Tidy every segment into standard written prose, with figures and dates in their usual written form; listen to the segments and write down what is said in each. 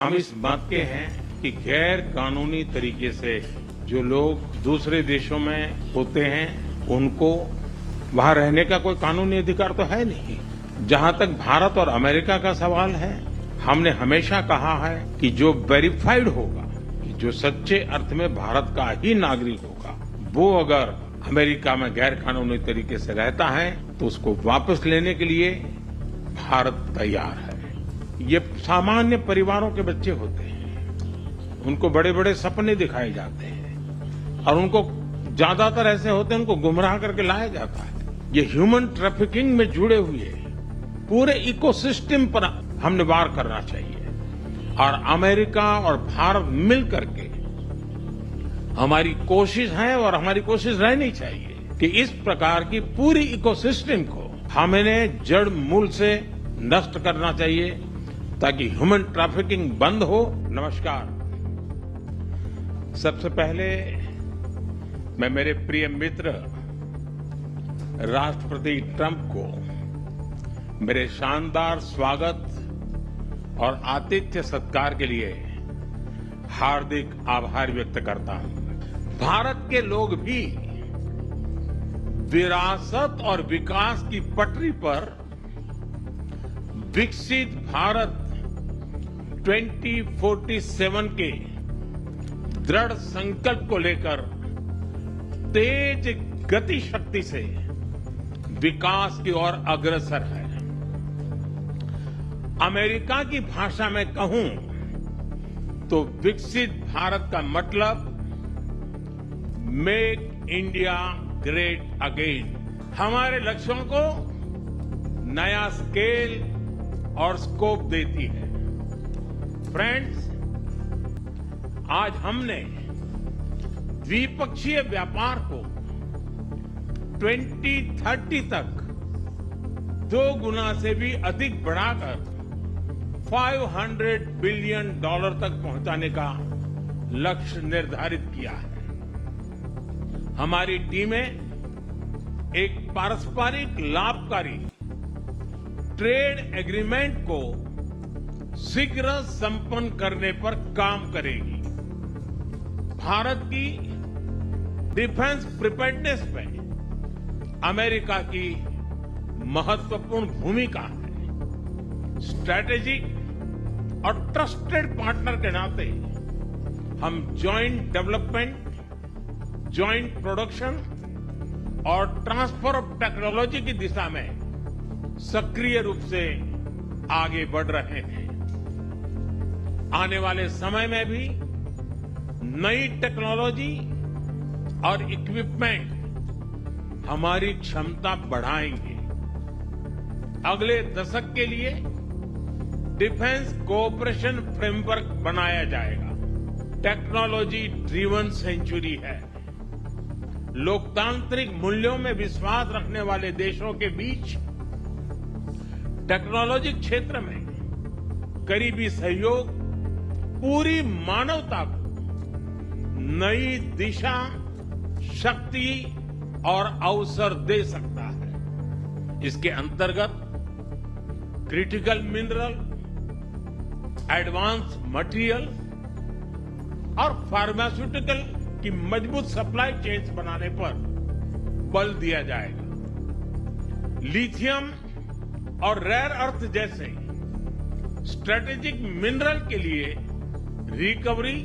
हम इस बात के हैं कि गैर कानूनी तरीके से जो लोग दूसरे देशों में होते हैं उनको वहां रहने का कोई कानूनी अधिकार तो है नहीं। जहां तक भारत और अमेरिका का सवाल है, हमने हमेशा कहा है कि जो वेरीफाइड होगा, कि जो सच्चे अर्थ में भारत का ही नागरिक होगा, वो अगर अमेरिका में गैर कानूनी तरीके से रहता है तो उसको वापस लेने के लिए भारत तैयार है। ये सामान्य परिवारों के बच्चे होते हैं, उनको बड़े बड़े सपने दिखाए जाते हैं और उनको ज्यादातर ऐसे होते हैं उनको गुमराह करके लाया जाता है। ये ह्यूमन ट्रैफिकिंग में जुड़े हुए पूरे इकोसिस्टम पर हमने वार करना चाहिए और अमेरिका और भारत मिल करके हमारी कोशिश है और हमारी कोशिश रहनी चाहिए कि इस प्रकार की पूरी इकोसिस्टम को हमें जड़ मूल से नष्ट करना चाहिए ताकि ह्यूमन ट्रैफिकिंग बंद हो। नमस्कार। सबसे पहले मैं मेरे प्रिय मित्र राष्ट्रपति ट्रंप को मेरे शानदार स्वागत और आतिथ्य सत्कार के लिए हार्दिक आभार व्यक्त करता हूं। भारत के लोग भी विरासत और विकास की पटरी पर विकसित भारत 2047 के दृढ़ संकल्प को लेकर तेज गति शक्ति से विकास की ओर अग्रसर है। अमेरिका की भाषा में कहूं तो विकसित भारत का मतलब मेक इंडिया ग्रेट अगेन। हमारे लक्ष्यों को नया स्केल और स्कोप देती है। फ्रेंड्स, आज हमने द्विपक्षीय व्यापार को 2030 तक 2 गुना से भी अधिक बढ़ाकर $500 बिलियन तक पहुंचाने का लक्ष्य निर्धारित किया है। हमारी टीमें एक पारस्परिक लाभकारी ट्रेड एग्रीमेंट को शीघ्र संपन्न करने पर काम करेगी। भारत की डिफेंस प्रिपेयर्डनेस में अमेरिका की महत्वपूर्ण भूमिका है। स्ट्रैटेजिक और ट्रस्टेड पार्टनर के नाते हम जॉइंट डेवलपमेंट, जॉइंट प्रोडक्शन और ट्रांसफर ऑफ टेक्नोलॉजी की दिशा में सक्रिय रूप से आगे बढ़ रहे हैं। आने वाले समय में भी नई टेक्नोलॉजी और इक्विपमेंट हमारी क्षमता बढ़ाएंगे। अगले दशक के लिए डिफेंस कोऑपरेशन फ्रेमवर्क बनाया जाएगा। टेक्नोलॉजी ड्रिवन सेंचुरी है। लोकतांत्रिक मूल्यों में विश्वास रखने वाले देशों के बीच टेक्नोलॉजी क्षेत्र में करीबी सहयोग पूरी मानवता को नई दिशा, शक्ति और अवसर दे सकता है। इसके अंतर्गत क्रिटिकल मिनरल, एडवांस मटेरियल और फार्मास्यूटिकल की मजबूत सप्लाई चेन्स बनाने पर बल दिया जाएगा। लिथियम और रेयर अर्थ जैसे स्ट्रेटेजिक मिनरल के लिए रिकवरी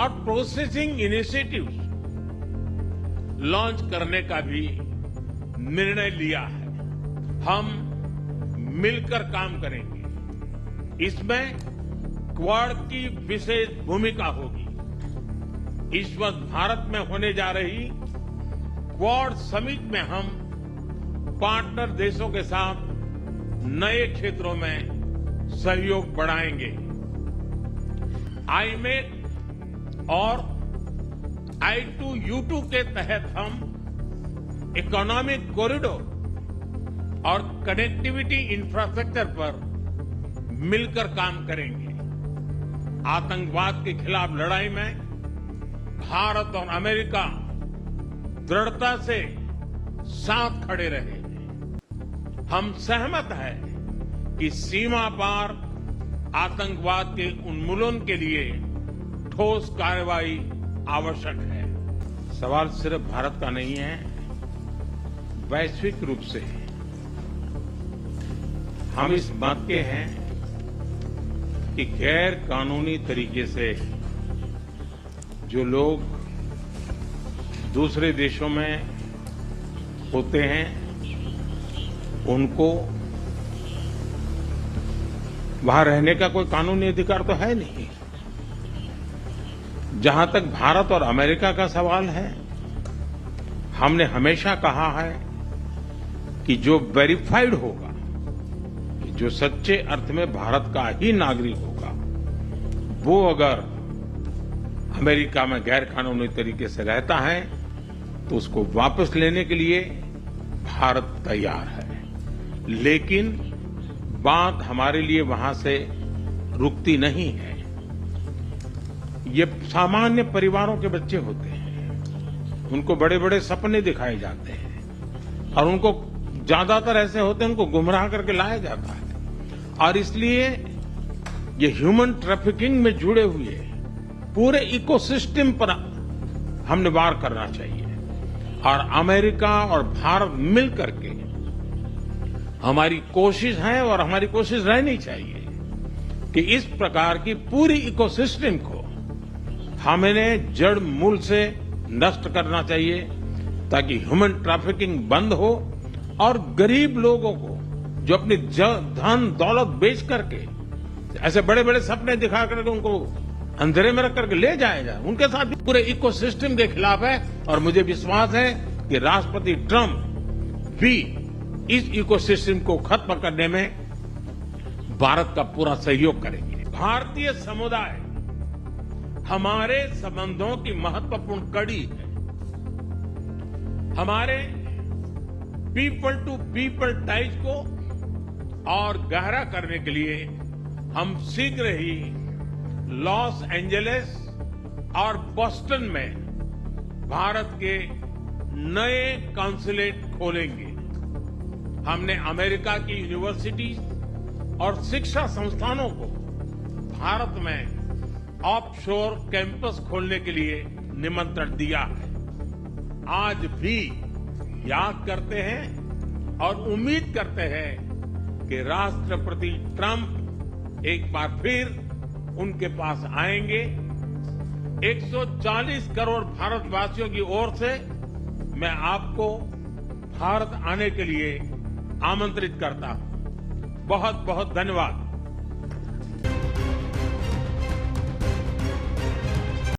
और प्रोसेसिंग इनिशिएटिव्स लॉन्च करने का भी निर्णय लिया है। हम मिलकर काम करेंगे। इसमें क्वाड की विशेष भूमिका होगी। इस वक्त भारत में होने जा रही क्वाड समिट में हम पार्टनर देशों के साथ नए क्षेत्रों में सहयोग बढ़ाएंगे। आईमेक और I2U2 के तहत हम इकोनॉमिक कॉरिडोर और कनेक्टिविटी इंफ्रास्ट्रक्चर पर मिलकर काम करेंगे। आतंकवाद के खिलाफ लड़ाई में भारत और अमेरिका दृढ़ता से साथ खड़े रहे। हम सहमत हैं कि सीमा पार आतंकवाद के उन्मूलन के लिए ठोस कार्रवाई आवश्यक है। सवाल सिर्फ भारत का नहीं है, वैश्विक रूप से हम इस बात के हैं कि गैर कानूनी तरीके से जो लोग दूसरे देशों में होते हैं उनको वहां रहने का कोई कानूनी अधिकार तो है नहीं। जहां तक भारत और अमेरिका का सवाल है, हमने हमेशा कहा है कि जो वेरीफाइड होगा, जो सच्चे अर्थ में भारत का ही नागरिक होगा, वो अगर अमेरिका में गैर कानूनी तरीके से रहता है तो उसको वापस लेने के लिए भारत तैयार है। लेकिन बात हमारे लिए वहां से रुकती नहीं है। ये सामान्य परिवारों के बच्चे होते हैं, उनको बड़े बड़े सपने दिखाए जाते हैं और उनको ज्यादातर ऐसे होते हैं उनको गुमराह करके लाया जाता है। और इसलिए ये ह्यूमन ट्रैफिकिंग में जुड़े हुए पूरे इकोसिस्टम पर हमने वार करना चाहिए। और अमेरिका और भारत मिलकर के हमारी कोशिश है और हमारी कोशिश रहनी चाहिए कि इस प्रकार की पूरी इकोसिस्टम को हमें जड़ मूल से नष्ट करना चाहिए ताकि ह्यूमन ट्रैफिकिंग बंद हो और गरीब लोगों को जो अपनी धन दौलत बेच करके ऐसे बड़े बड़े सपने दिखा करके उनको अंधेरे में रख करके ले जाया जाए, उनके साथ भी पूरे इकोसिस्टम के खिलाफ है। और मुझे विश्वास है कि राष्ट्रपति ट्रंप भी इस इकोसिस्टम को खत्म करने में भारत का पूरा सहयोग करेंगे। भारतीय समुदाय हमारे संबंधों की महत्वपूर्ण कड़ी है। हमारे पीपल टू पीपल टाइज को और गहरा करने के लिए हम शीघ्र ही लॉस एंजेलिस और बोस्टन में भारत के नए कॉन्सुलेट खोलेंगे। हमने अमेरिका की यूनिवर्सिटी और शिक्षा संस्थानों को भारत में ऑफशोर कैंपस खोलने के लिए निमंत्रण दिया है। आज भी याद करते हैं और उम्मीद करते हैं कि राष्ट्रपति ट्रंप एक बार फिर उनके पास आएंगे। 140 करोड़ भारतवासियों की ओर से मैं आपको भारत आने के लिए आमंत्रित करता हूं। बहुत बहुत धन्यवाद।